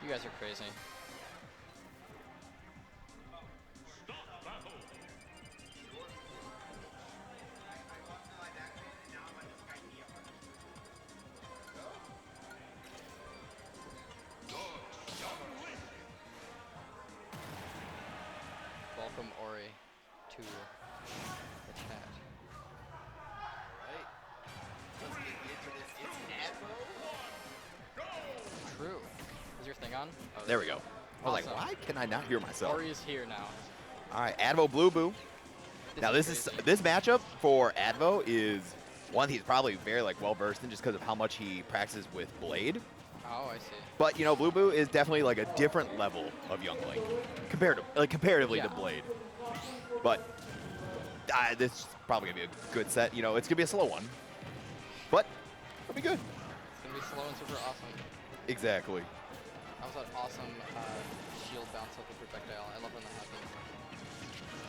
You guys are crazy. Welcome Ori to the chat. Right. Let's get into this. It's Adveux. True. Is your thing on? Oh, There we go. I was Awesome. like, why can I not hear myself? Ori is here now. All right, Adveux Blueboo. Now this matchup for Adveux is one he's probably very well versed in just because of how much he practices with Blade. Oh, I see. But you know, Blueboo is definitely a different level of Young Link comparatively to Blade. But this is probably gonna be a good set. You know, it's gonna be a slow one, but it'll be good. It's gonna be slow and super awesome. Exactly. That was an awesome shield bounce of the projectile. I love when that happens.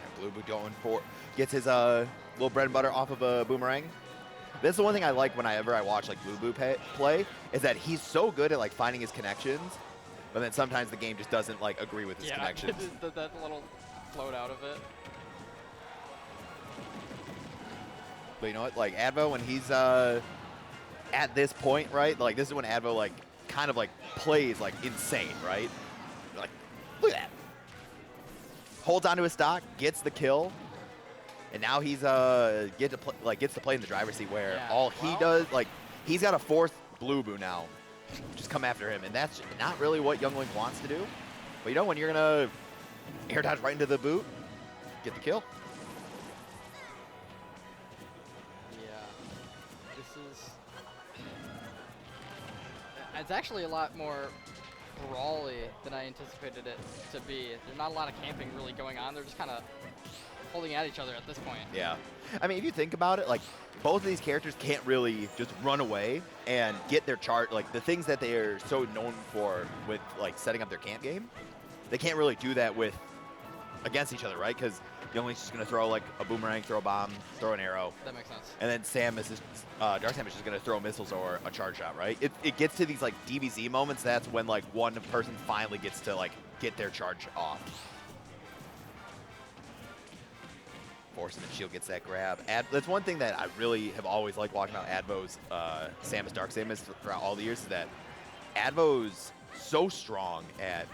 And Blueboo going for gets his little bread and butter off of a boomerang. This is the one thing I like whenever I watch Blueboo play is that he's so good at finding his connections, but then sometimes the game just doesn't agree with his connections. that little float out of it. But you know what? Adveux, when he's at this point, right? This is when Adveux kind of plays insane, right? Look at that. Holds onto his stock, gets the kill, and now he's gets to play in the driver's seat where all he does he's got to force Blueboo now just come after him, and that's not really what Young Link wants to do. But you know, when you're gonna air dodge right into the boot, get the kill. It's actually a lot more brawly than I anticipated it to be. There's not a lot of camping really going on. They're just kind of holding at each other at this point. Yeah. I mean, if you think about it, both of these characters can't really just run away and get their chart, the things that they are so known for with, setting up their camp game. They can't really do that against each other, right? Because Young Link's just going to throw, a boomerang, throw a bomb, throw an arrow. That makes sense. And then Dark Samus is going to throw missiles or a charge shot, right? It gets to these, DBZ moments. That's when, one person finally gets to, get their charge off. Forcing the shield gets that grab. That's one thing that I really have always liked watching about Adveu's Samus, Dark Samus throughout all the years is that Adveu's so strong at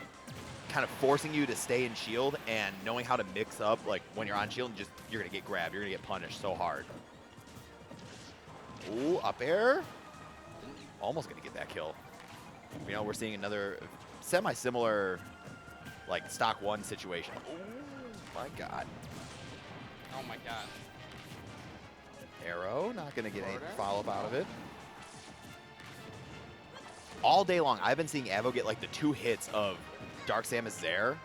kind of forcing you to stay in shield and knowing how to mix up when you're on shield and you're gonna get grabbed, you're gonna get punished so hard. Ooh, up air. Almost gonna get that kill. You know, we're seeing another semi-similar stock 1 situation. Oh my god. Oh my god. Arrow, not gonna get any follow-up out of it. All day long, I've been seeing Adveux get the 2 hits of Dark Samus there,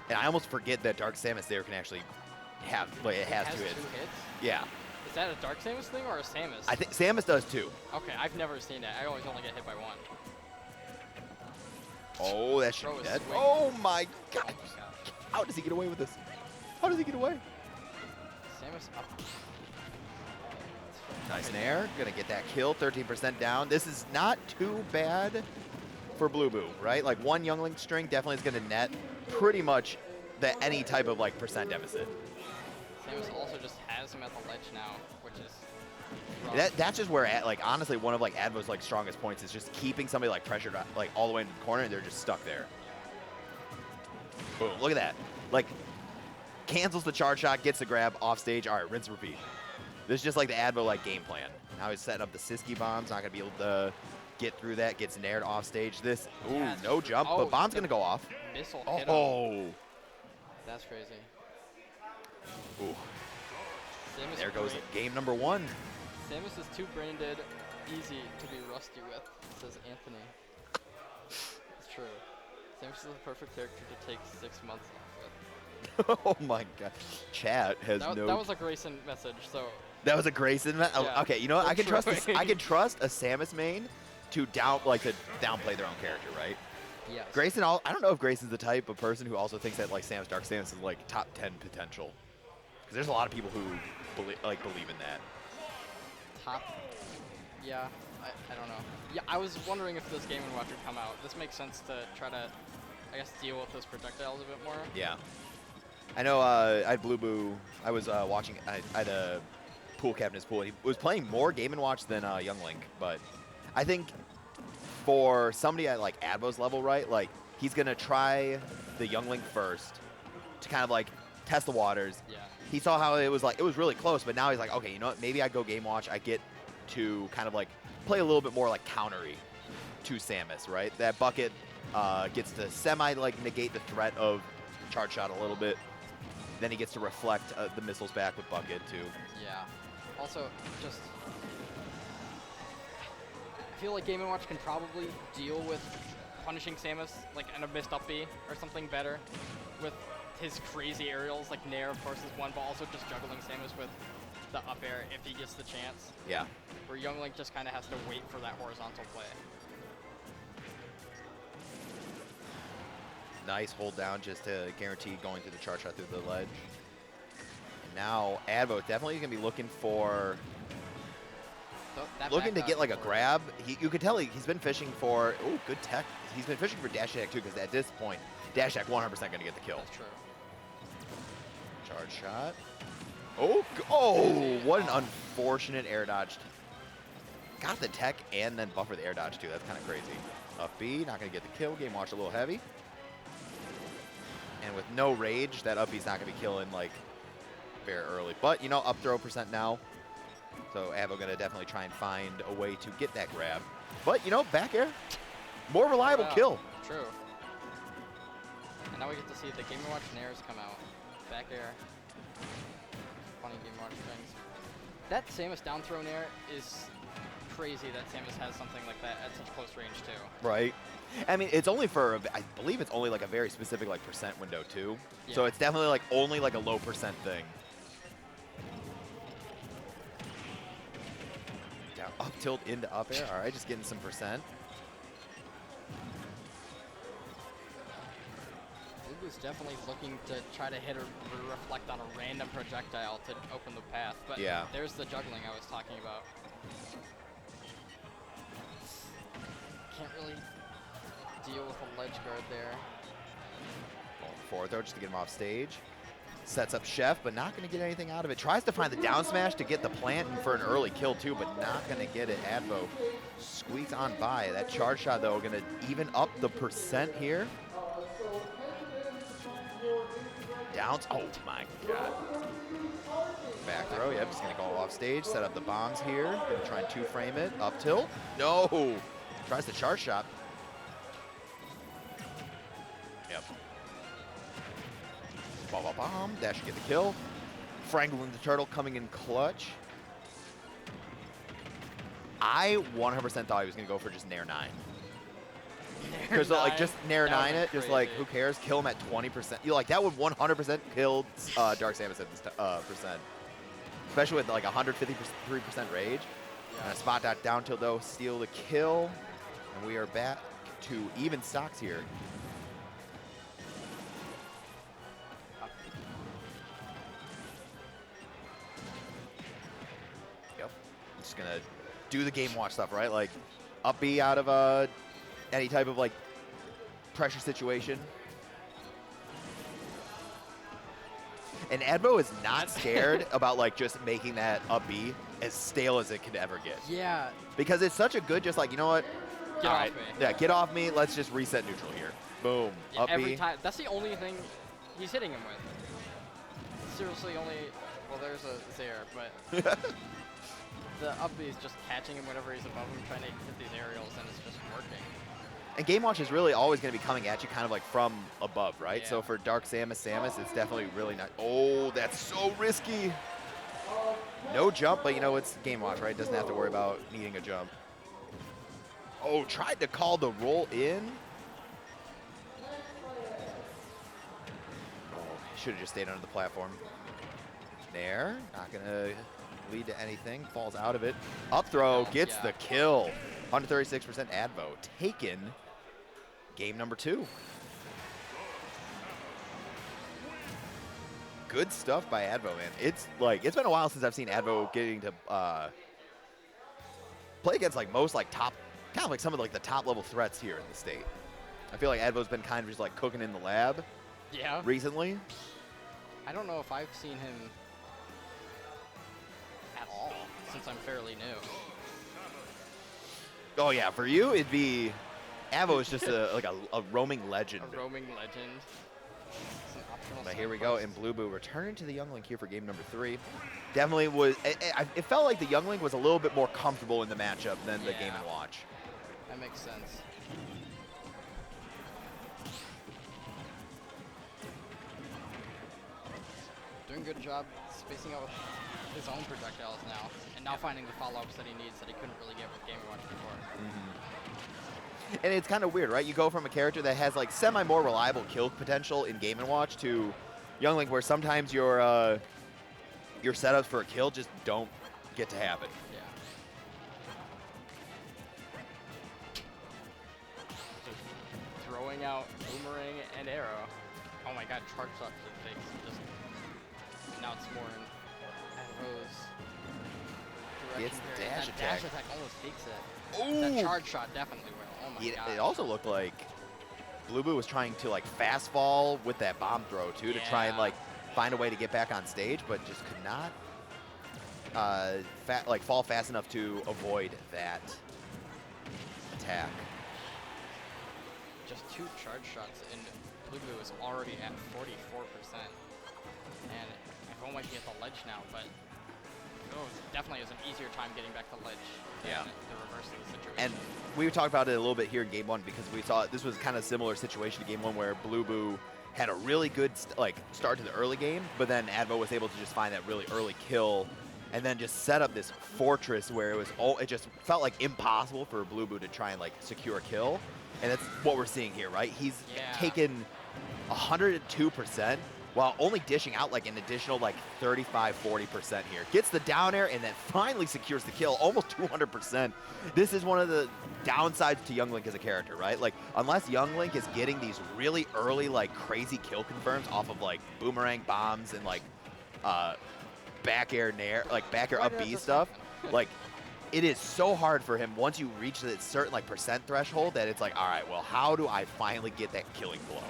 and I almost forget that Dark Samus there can actually have, it has 2 hits. 2 hits? Yeah. Is that a Dark Samus thing or a Samus? I think Samus does too. Okay, I've never seen that. I always only get hit by 1. Oh, that should be dead. Oh my god. How does he get away with this? How does he get away? Samus up. Nice nair. Gonna get that kill. 13% down. This is not too bad for Blueboo, right? 1 Young Link string definitely is gonna net pretty much any type of percent deficit. Samus also just has him at the ledge now, which is rough. That's just where honestly one of Adveu's strongest points is just keeping somebody pressured all the way into the corner and they're just stuck there. Boom! Look at that. Cancels the charge shot, gets the grab off stage. All right, rinse and repeat. This is just the Adveux game plan. Now he's setting up the Siski bombs. Not gonna be able to get through that. Gets nared off stage. This no jump, but bomb's gonna go off. Missile hit him. That's crazy. Ooh. Samus There goes game number 1. Samus is too brain dead, easy to be rusty with, says Anthony. It's true. Samus is the perfect character to take 6 months off with. Oh my god. Chat has That was a Grayson message, so. That was a Grayson message? Yeah. Okay, you know what? I can trust a Samus main to downplay their own character, right? Yes. Grayson, I don't know if Grayson's the type of person who also thinks that Samus, Dark Samus is top 10 potential. Because there's a lot of people who believe in that. Yeah. I don't know. Yeah, I was wondering if this Game & Watch would come out. This makes sense to try to, I guess, deal with those projectiles a bit more. Yeah. I know I had Blueboo. I was watching, I had a pool captain in his pool. He was playing more Game & Watch than Young Link, but I think for somebody at like Adveux's level, right, like he's going to try the Young Link first to kind of like test the waters. Yeah. He saw how it was like, it was really close, but now he's like, okay, you know what, maybe I go Game Watch. I get to kind of like play a little bit more like countery to Samus, right? That bucket gets to semi like negate the threat of charge shot a little bit. Then he gets to reflect the missiles back with bucket too. Yeah. Also, just I feel like Game & Watch can probably deal with punishing Samus like in a missed up B or something better with his crazy aerials. Like Nair, of course, is one, but also just juggling Samus with the up air if he gets the chance. Yeah. Where Young Link just kind of has to wait for that horizontal play. Nice hold down just to guarantee going through the charge shot through the ledge. And now Adveux definitely going to be looking for, looking to get like a grab. You could tell he's been fishing for, oh, good tech. He's been fishing for dash attack too, because at this point, dash attack 100% going to get the kill. That's true. Charge shot. Oh, oh, what an unfortunate air dodge. Got the tech and then buffer the air dodge too. That's kind of crazy. Up B, not going to get the kill. Game Watch a little heavy. And with no rage, that up B's not going to be killing like very early. But, you know, up throw percent now. So Adveux going to definitely try and find a way to get that grab. But, you know, back air, more reliable kill. True. And now we get to see the Game & Watch Nairs come out. Back air. Funny Game & Watch things. That Samus down throw Nair is crazy that Samus has something like that at such close range too. Right. I mean, it's only for, I believe it's only like a very specific like percent window too. Yeah. So it's definitely like only like a low percent thing. Down, up tilt into up air. All right, just getting some percent. Blueboo's definitely looking to try to hit or reflect on a random projectile to open the path. But yeah, there's the juggling I was talking about. Can't really deal with a ledge guard there. Going forward though, just to get him off stage. Sets up Chef, but not going to get anything out of it. Tries to find the down smash to get the plant and for an early kill too, but not going to get it. Adveux squeaks on by. That charge shot though, going to even up the percent here. Downs, oh my God. Back throw, yep, just going to go off stage, set up the bombs here. Going to try and two-frame it, up tilt. No, tries the charge shot. Yep. Bomb, that should get the kill. Frangling the turtle coming in clutch. I 100% thought he was going to go for just Nair 9. Because like just Nair 9 it, just like who cares? Kill him at 20%. You like that would 100% kill Dark Samus at this percent. Especially with like 153% rage. Yeah. Spot that down tilt though, steal the kill. And we are back to even stocks here. Yep. Just gonna do the Game Watch stuff, right? Like up B out of any type of like pressure situation. And Adveux is not scared about like just making that up B as stale as it could ever get. Yeah. Because it's such a good, just like, you know what? Get off me. Yeah, get off me. Let's just reset neutral here. Boom. Yeah, up every B. time. That's the only thing he's hitting him with. Seriously, only. Well, there's a Zaire, but the up B is just catching him whenever he's above him, trying to hit these aerials, and it's just working. And Game Watch is really always going to be coming at you kind of like from above, right? Yeah. So for Dark Samus, it's definitely really not. Oh, that's so risky. No jump, but you know, it's Game Watch, right? Doesn't have to worry about needing a jump. Oh, tried to call the roll in. Oh, should have just stayed under the platform. Nair, not going to lead to anything. Falls out of it. Up throw, gets the kill. 136% Adveux taken. Game number 2. Good stuff by Adveux, man. It's like, it's been a while since I've seen Adveux getting to play against like most like top, kind of like some of like the top level threats here in the state. I feel like Adveux's been kind of just like cooking in the lab Yeah. recently. I don't know if I've seen him at all since I'm fairly new. Oh yeah, for you it'd be Adveux is just like a roaming legend. A roaming legend. It's an optional But here we go, signpost. and Blueboo returning to the Youngling here for game number 3. Definitely was. It felt like the Youngling was a little bit more comfortable in the matchup than the Game and Watch. That makes sense. Doing a good job spacing out with his own projectiles now, and now finding the follow-ups that he needs that he couldn't really get with Game and Watch before. And it's kind of weird, right? You go from a character that has like semi more reliable kill potential in Game and Watch to Youngling, where sometimes your setups for a kill just don't get to happen. Yeah. Just throwing out boomerang and arrow. Oh my god, charge shot to the face. Just now it's more in Adveux's direction. It's the here. dash That attack. dash attack almost takes it. Ooh. That charge shot definitely will. Oh my god. It also looked like Blueboo was trying to like fast fall with that bomb throw too to try and Yeah. like find a way to get back on stage, but just could not fall fast enough to avoid that attack. Just 2 charge shots and Blueboo is already at 44%. And Adveux might be at the ledge now, but definitely is an easier time getting back to ledge than the reverse of the situation. And we talked about it a little bit here in Game 1 because we saw this was kind of similar situation to Game 1 where Blueboo had a really good start to the early game, but then Adveux was able to just find that really early kill and then just set up this fortress where it just felt like impossible for Blueboo to try and like secure a kill. And that's what we're seeing here, right? He's taken 102% while only dishing out like an additional like 35-40% here. Gets the down air and then finally secures the kill, almost 200%. This is one of the downsides to Young Link as a character, right? Like, unless Young Link is getting these really early like crazy kill confirms off of like boomerang bombs and like back air nair, like back air up B stuff, like it is so hard for him once you reach that certain like percent threshold that it's like, all right, well, how do I finally get that killing blow?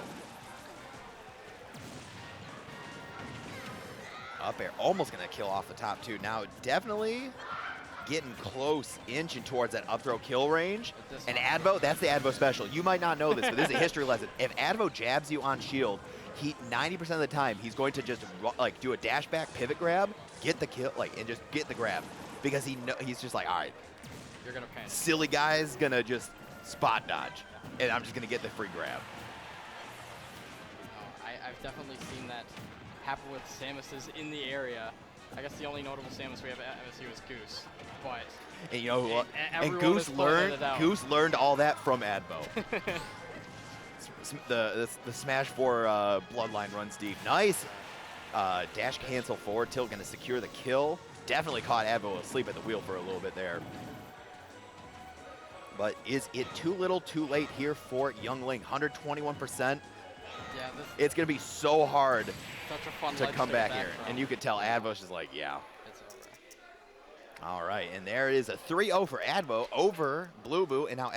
Up air, almost gonna kill off the top two. Now definitely getting close, inching towards that up throw kill range. And Adveux, that's the Adveux special. You might not know this, but this is a history lesson. If Adveux jabs you on shield, he 90% of the time he's going to just like do a dash back pivot grab, get the kill, like, and just get the grab because he's just like, all right, you're gonna panic. Silly guy's gonna just spot dodge, and I'm just gonna get the free grab. I've definitely seen that happen with Samuses in the area. I guess the only notable Samus we have at MSU is Goose, but and you know what? And everyone Goose is pulling it out. learned all that from Adveux. the smash for Bloodline runs deep. Nice dash cancel forward tilt, gonna secure the kill. Definitely caught Adveux asleep at the wheel for a little bit there. But is it too little, too late here for Young Link? 121%. Yeah, it's gonna be so hard such a fun to come back here, from. and you could tell Adveu's is like, yeah. It's over. All right, and there is a 3-0 for Adveux over Blueboo, and now